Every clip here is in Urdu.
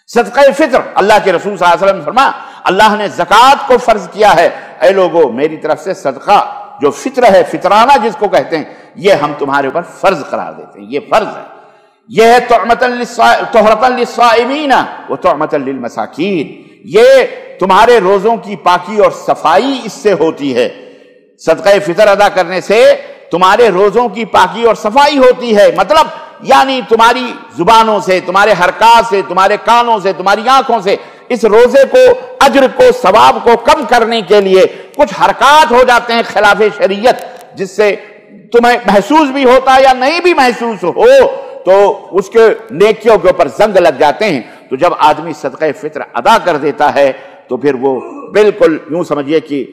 صدقہ فطر، اللہ کے رسول صلی اللہ علیہ وسلم نے فرمایا اللہ نے زکوٰۃ کو فرض کیا ہے، اے لوگو میری طرف سے صدقہ جو فطر ہے، فطرانہ جس کو کہتے ہیں، یہ ہم تمہارے اوپر فرض قرار دیتے ہیں، یہ فرض ہے، یہ ہے طہرۃ للصائمین و طعمۃ للمساکین، یہ تمہارے روزوں کی پاکی اور صفائی اس سے ہوتی ہے، صدقہ فطر ادا کرنے سے تمہارے روزوں کی پاکی اور صفائی ہوتی ہے، مطلب یعنی تمہاری زبانوں سے، تمہارے حرکات سے، تمہارے کانوں سے، تمہاری آنکھوں سے اس روزے کو، اجر کو، ثواب کو کم کرنے کے لیے کچھ حرکات ہو جاتے ہیں خلاف شریعت، جس سے تمہیں محسوس بھی ہوتا ہے یا نہیں بھی محسوس ہو تو اس کے نیکیوں کے اوپر زنگ لگ جاتے ہیں۔ تو جب آدمی صدقہ فطر ادا کر دیتا ہے تو پھر وہ بالکل یوں سمجھیے کہ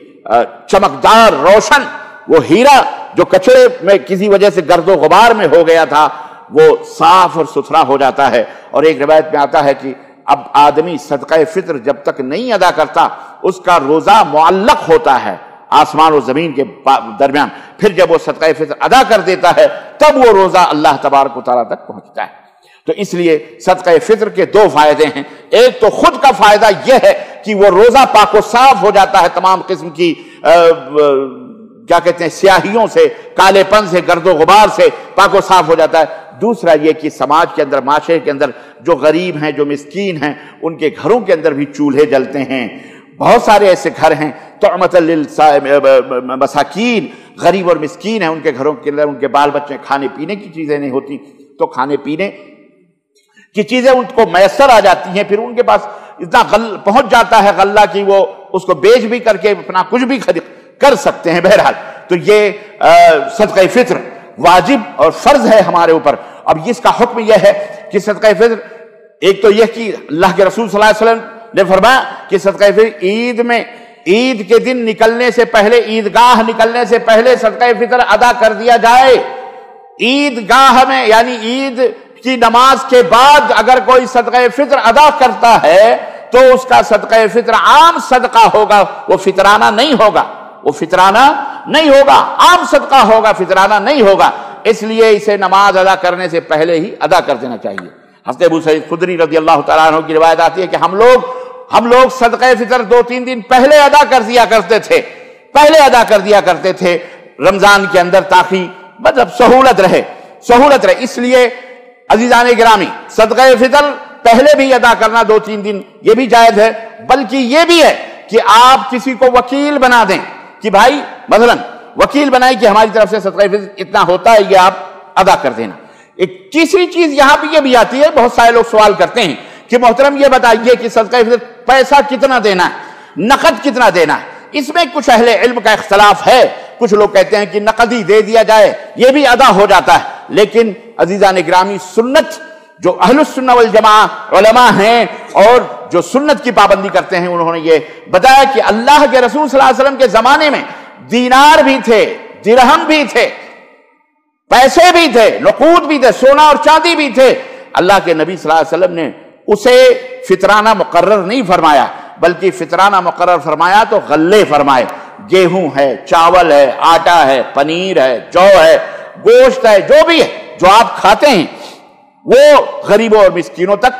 چمکدار روشن وہ ہیرا جو کچڑے میں کسی وجہ سے گرد و غبار میں ہو گیا تھا وہ صاف اور ستھرا ہو جاتا ہے۔ اور ایک روایت میں آتا ہے کہ اب آدمی صدقہ فطر جب تک نہیں ادا کرتا اس کا روزہ معلق ہوتا ہے آسمان و زمین کے درمیان، پھر جب وہ صدقہ فطر ادا کر دیتا ہے تب وہ روزہ اللہ تبارک و تعالیٰ تک پہنچتا ہے۔ تو اس لیے صدقہ فطر کے دو فائدے ہیں، ایک تو خود کا فائدہ یہ ہے کہ وہ روزہ پاک و صاف ہو جاتا ہے تمام قسم کی کیا کہتے ہیں سیاہیوں سے، کالے پن سے، گرد و غبار سے پاک و صاف ہو جاتا ہے۔ دوسرا یہ کہ سماج کے اندر، معاشرے کے اندر جو غریب ہیں، جو مسکین ہیں، ان کے گھروں کے اندر بھی چولہے جلتے ہیں۔ بہت سارے ایسے گھر ہیں طعمۃ للمساکین، غریب اور مسکین ہیں، ان کے گھروں کے اندر ان کے بال بچے کھانے پینے کی چیزیں نہیں ہوتی، تو کھانے پینے کی چیزیں ان کو میسر آ جاتی ہیں، پھر ان کے پاس اتنا پہنچ جاتا ہے غلہ کہ وہ اس کو بیچ بھی کر کے اپنا کچھ بھی کر سکتے ہیں۔ بہرحال تو یہ صدقہ فطر واجب اور فرض ہے ہمارے اوپر۔ اب اس کا حکم یہ ہے کہ صدقہ فطر، ایک تو یہ کہ اللہ کے رسول صلی اللہ علیہ وسلم نے فرمایا کہ صدقہ فطر عید کے دن نکلنے سے پہلے، عیدگاہ نکلنے سے پہلے صدقہ فطر ادا کر دیا جائے۔ عیدگاہ میں یعنی عید کی نماز کے بعد اگر کوئی صدقہ فطر ادا کرتا ہے تو اس کا صدقہ فطر عام صدقہ ہوگا، وہ فطرانہ نہیں ہوگا، وہ فطرانہ نہیں ہوگا، عام صدقہ ہوگا، فطرانہ نہیں ہوگا۔ اس لیے اسے نماز ادا کرنے سے پہلے ہی ادا کر دینا چاہیے۔ حضرت ابو سعید خدری رضی اللہ تعالیٰ عنہ کی روایت آتی ہے کہ ہم لوگ صدقہ فطر 2-3 دن پہلے ادا کر دیا کرتے تھے رمضان کے اندر، تاکہ مطلب سہولت رہے۔ اس لیے عزیزان گرامی صدقہ فطر پہلے بھی ادا کرنا 2-3 دن یہ بھی جائز ہے، بلکہ یہ بھی ہے کہ آپ کسی کو وکیل بنا دیں کہ بھائی مثلا وکیل بنائیں کہ ہماری طرف سے صدقہ فطر اتنا ہوتا ہے، یہ آپ ادا کر دینا۔ ایک تیسری چیز یہاں پہ یہ بھی آتی ہے، بہت سارے لوگ سوال کرتے ہیں کہ محترم یہ بتائیے کہ صدقہ فطر پیسہ کتنا دینا ہے، نقد کتنا دینا ہے؟ اس میں کچھ اہل علم کا اختلاف ہے، کچھ لوگ کہتے ہیں کہ نقد ہی دے دیا جائے یہ بھی ادا ہو جاتا ہے، لیکن عزیزان گرامی سنت جو اہل السنہ والجماعہ علماء ہیں اور جو سنت کی پابندی کرتے ہیں، انہوں نے یہ بتایا کہ اللہ کے رسول صلی اللہ علیہ وسلم کے زمانے میں دینار بھی تھے، درہم بھی تھے، پیسے بھی تھے، نقود بھی تھے، سونا اور چاندی بھی تھے۔ اللہ کے نبی صلی اللہ علیہ وسلم نے اسے فطرانہ مقرر نہیں فرمایا، بلکہ فطرانہ مقرر فرمایا تو غلے فرمائے، گیہوں ہے، چاول ہے، آٹا ہے، پنیر ہے، جو ہے، گوشت ہے، جو بھی ہے جو آپ کھاتے ہیں وہ غریبوں اور مسکینوں تک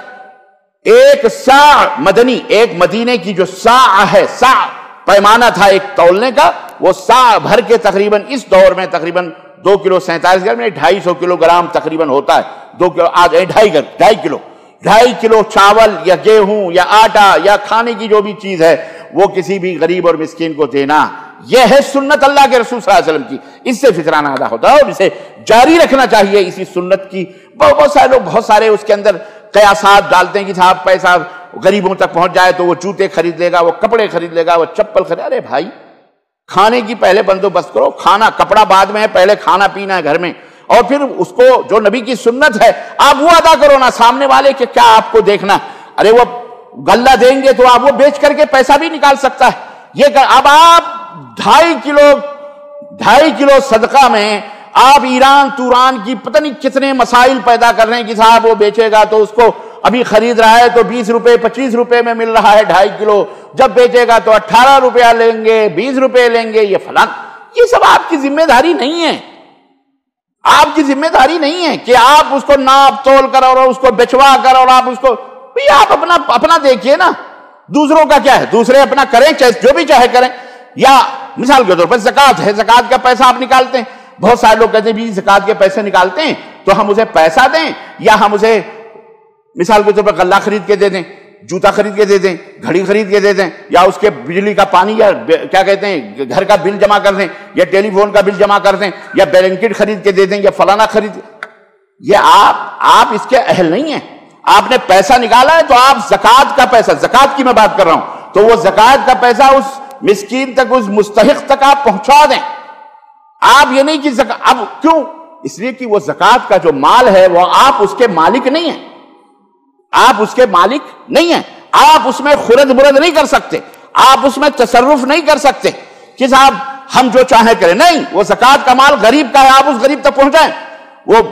ایک ساع مدنی، ایک مدینے کی جو ساع ہے، ساع پیمانہ تھا ایک تولنے کا، وہ ساع بھر کے تقریباً اس دور میں تقریباً 2 کلو 47 گرام میں 250 کلو گرام تقریباً ہوتا ہے، 2 کلو آج 2.5 کلو چاول یا گیہوں یا آٹا یا کھانے کی جو بھی چیز ہے وہ کسی بھی غریب اور مسکین کو دینا، یہ ہے سنت اللہ کے رسول صلی اللہ علیہ وسلم کی۔ اس سے فطرانہ ادا ہوتا ہے اور اسے جاری رکھنا چاہیے اسی سنت کی۔ بہت سارے لوگ بہت سارے اس کے اندر قیاسات ڈالتے ہیں کہ صاحب پیسہ غریبوں تک پہنچ جائے تو وہ جوتے خرید لے گا، وہ کپڑے خرید لے گا، وہ چپل خرید۔ ارے بھائی کھانے کی پہلے بندوبست کرو، کھانا کپڑا بعد میں ہے، پہلے کھانا پینا ہے گھر میں، اور پھر اس کو جو نبی کی سنت ہے آپ وہ ادا کرو نا۔ سامنے والے کے کیا آپ کو دیکھنا، ارے وہ غلہ دیں گے تو آپ وہ بیچ کر کے پیسہ بھی نکال سکتا ہے۔ یہ اب آپ 2.5 کلو صدقہ میں آپ ایران توران کی پتہ نہیں کتنے مسائل پیدا کر رہے ہیں کہ صاحب وہ بیچے گا تو اس کو ابھی خرید رہا ہے تو 20 روپے 25 روپے میں مل رہا ہے 2.5 کلو، جب بیچے گا تو 18 روپیہ لیں گے، 20 روپے لیں گے، یہ فلان۔ یہ سب آپ کی ذمہ داری نہیں ہے، آپ کی ذمہ داری نہیں ہے کہ آپ اس کو ناپ تول کر اور اس کو بچوا کر اور آپ اس کو بھئی آپ اپنا دیکھیے نا، دوسروں کا کیا ہے؟ دوسرے اپنا کریں، چاہے جو بھی چاہے کریں. یا مثال کے طور پر زکوٰۃ ہے، زکوٰۃ کا پیسہ آپ نکالتے ہیں. بہت سارے لوگ کہتے ہیں بھی زکوٰۃ کے پیسے نکالتے ہیں تو ہم اسے پیسہ دیں یا ہم اسے مثال کے طور پر غلہ خرید کے دے دیں، جوتا خرید کے دے دیں، گھڑی خرید کے دے دیں، یا اس کے بجلی کا پانی یا کیا کہتے ہیں گھر کا بل جمع کر دیں، یا ٹیلی فون کا بل جمع کر دیں، یا بلینکٹ خرید کے دے دیں، یا فلانا خرید. یہ آپ اس کے اہل نہیں ہیں. آپ نے پیسہ نکالا ہے تو آپ زکوٰۃ کا پیسہ، زکوٰۃ کی میں بات کر رہا ہوں، تو وہ زکوٰۃ کا پیسہ اس مسکین تک، اس مستحق تک آپ پہنچا دیں. آپ یہ نہیں کہ اب کیوں؟ اس لیے کہ وہ زکوٰۃ کا جو مال ہے وہ آپ اس کے مالک نہیں ہیں. آپ اس کے مالک نہیں ہیں. آپ اس میں خرد برد نہیں کر سکتے، آپ اس میں تصرف نہیں کر سکتے کہ صاحب ہم جو چاہیں کریں. نہیں، وہ زکوٰۃ کا مال غریب کا ہے، آپ اس غریب تک پہنچائیں. وہ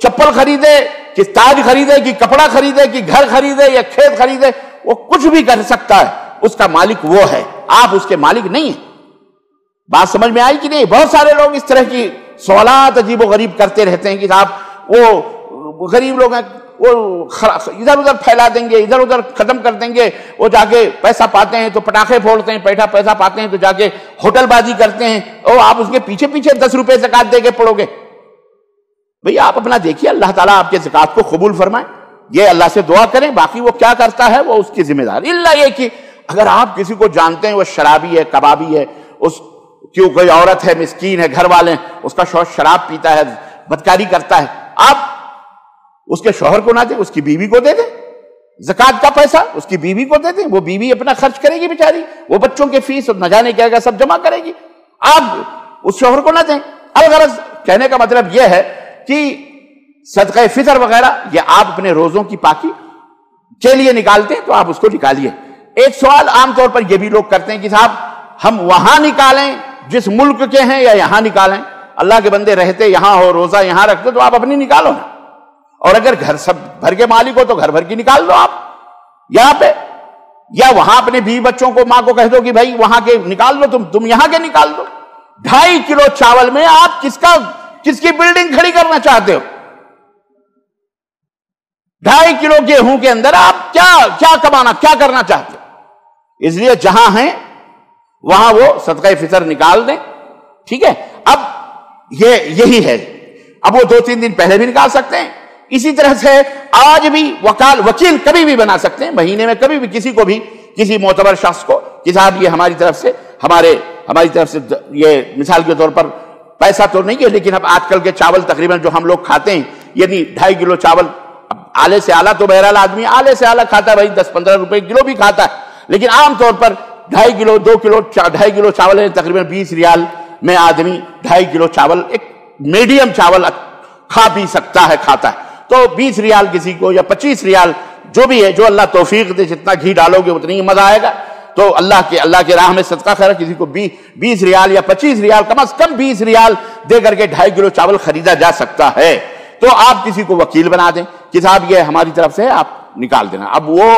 چپل خریدے کہ تاج خریدے کہ کپڑا خریدے کہ گھر خریدے یا کھیت خریدے، وہ کچھ بھی کر سکتا ہے، اس کا مالک وہ ہے، آپ اس کے مالک نہیں ہیں. بات سمجھ میں آئی کہ نہیں؟ بہت سارے لوگ اس طرح کی سوالات عجیب و غریب کرتے رہتے ہیں کہ صاحب وہ غریب لوگ ہیں، وہ ادھر ادھر پھیلا دیں گے، ادھر ادھر ختم کر دیں گے. وہ جا کے پیسہ پاتے ہیں تو پٹاخے پھوڑتے ہیں، پیسہ پاتے ہیں تو جا کے ہوٹل بازی کرتے ہیں، اور آپ اس کے پیچھے 10 روپے زکوٰۃ دے کے پڑو گے. بھئی آپ اپنا دیکھیے، اللہ تعالیٰ آپ کے زکوٰۃ کو قبول فرمائے. یہ اللہ سے دعا کریں، باقی وہ کیا کرتا ہے وہ اس کی ذمہ داری. اللہ یہ کہ اگر آپ کسی کو جانتے ہیں وہ شرابی ہے، کبابی ہے، کیوں کوئی عورت ہے مسکین ہے، گھر والے ہیں، اس کا شوہر شراب پیتا ہے، بدکاری کرتا ہے، آپ اس کے شوہر کو نہ دیں، اس کی بیوی کو دے دیں. زکوٰۃ کا پیسہ اس کی بیوی کو دے دیں، وہ بیوی اپنا خرچ کرے گی بیچاری، وہ بچوں کے فیس نہ جانے کیا گا سب جمع کرے گی. آپ اس شوہر کو نہ دیں. الغرض کہنے کا مطلب یہ ہے کہ صدقہ فطر وغیرہ یہ آپ اپنے روزوں کی پاکی کے لیے نکالتے ہیں تو آپ اس کو نکالیے. ایک سوال عام طور پر یہ بھی لوگ کرتے ہیں کہ صاحب ہم وہاں نکالیں جس ملک کے ہیں یا یہاں نکالیں؟ اللہ کے بندے رہتے یہاں ہو، روزہ یہاں رکھتے تو آپ اپنی نکالو نا، اور اگر گھر سب بھر کے مالک ہو تو گھر بھر کی نکال دو آپ یہاں پہ، یا وہاں اپنے بیوی بچوں کو، ماں کو کہہ دو کہ بھائی وہاں کے نکال دو، تم یہاں کے نکال دو. 2.5 کلو چاول میں آپ کس کی بلڈنگ کھڑی کرنا چاہتے ہو؟ 2.5 کلو گیہوں کے اندر آپ کیا کمانا، کیا کرنا چاہتے ہو؟ اس لیے جہاں ہیں وہاں وہ صدقہ فطر نکال دیں. ٹھیک ہے، اب یہی ہے. اب وہ 2-3 دن پہلے بھی نکال سکتے ہیں. اسی طرح سے آج بھی وکیل کبھی بھی بنا سکتے ہیں، مہینے میں کبھی بھی کسی کو بھی، کسی معتبر شخص کو کہ صاحب یہ ہماری طرف سے یہ مثال کے طور پر پیسہ تو نہیں ہے، لیکن اب آج کل کے چاول تقریباً جو ہم لوگ کھاتے ہیں، یعنی 2.5 کلو چاول، آلے سے آلہ تو بہرحال آدمی آلے سے آلہ کھاتا ہے بھائی، 10-15 روپے کلو بھی کھاتا ہے، لیکن عام طور پر 2.5 کلو 2.5 کلو چاول ہے، تقریباً 20 ریال میں آدمی 2.5 کلو چاول، ایک میڈیم چاول کھا بھی سکتا ہے، کھاتا ہے. تو 20 ریال کسی کو یا 25 ریال جو بھی ہے، جو اللہ توفیق دے، جتنا گھی ڈالو گے اتنی ہی مزہ آئے گا. تو اللہ کے راہ میں صدقہ خیر، کسی کو 20 ریال یا 25 ریال، کم از کم 20 ریال دے کر کے 2.5 کلو چاول خریدا جا سکتا ہے. تو آپ کسی کو وکیل بنا دیں کہ صاحب یہ ہماری طرف سے آپ نکال دینا. اب وہ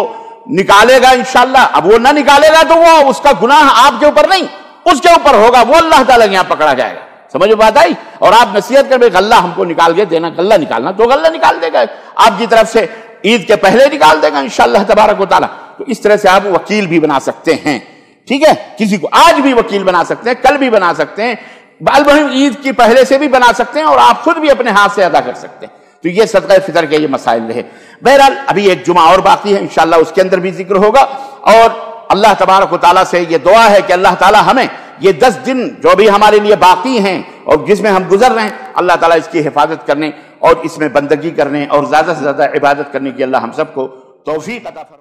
نکالے گا انشاءاللہ، اب وہ نہ نکالے گا تو وہ اس کا گناہ آپ کے اوپر نہیں، اس کے اوپر ہوگا، وہ اللہ تعالیٰ کے یہاں پکڑا جائے گا. سمجھ بات آئی؟ اور آپ نصیحت کر غلہ ہم کو نکال کے دینا، غلہ نکالنا تو غلہ نکال دے گا آپ کی طرف سے، عید کے پہلے نکال دے گا انشاءاللہ تبارک و تعالیٰ. تو اس طرح سے آپ وکیل بھی بنا سکتے ہیں. ٹھیک ہے، کسی کو آج بھی وکیل بنا سکتے ہیں، کل بھی بنا سکتے ہیں، البہم عید کی پہلے سے بھی بنا سکتے ہیں، اور آپ خود بھی اپنے ہاتھ سے ادا کر سکتے ہیں. تو یہ صدقہ فطر کے یہ مسائل رہے. بہرحال ابھی ایک جمعہ اور باقی ہے، انشاءاللہ اس کے اندر بھی ذکر ہوگا. اور اللہ تبارک و تعالیٰ سے یہ دعا ہے کہ اللہ تعالیٰ ہمیں یہ 10 دن جو بھی ہمارے لیے باقی ہیں اور جس میں ہم گزر رہے ہیں، اللہ تعالیٰ اس کی حفاظت کرنے اور اس میں بندگی کرنے اور زیادہ سے زیادہ عبادت کرنے کی اللہ ہم سب کو توفیق عطا فرمائے.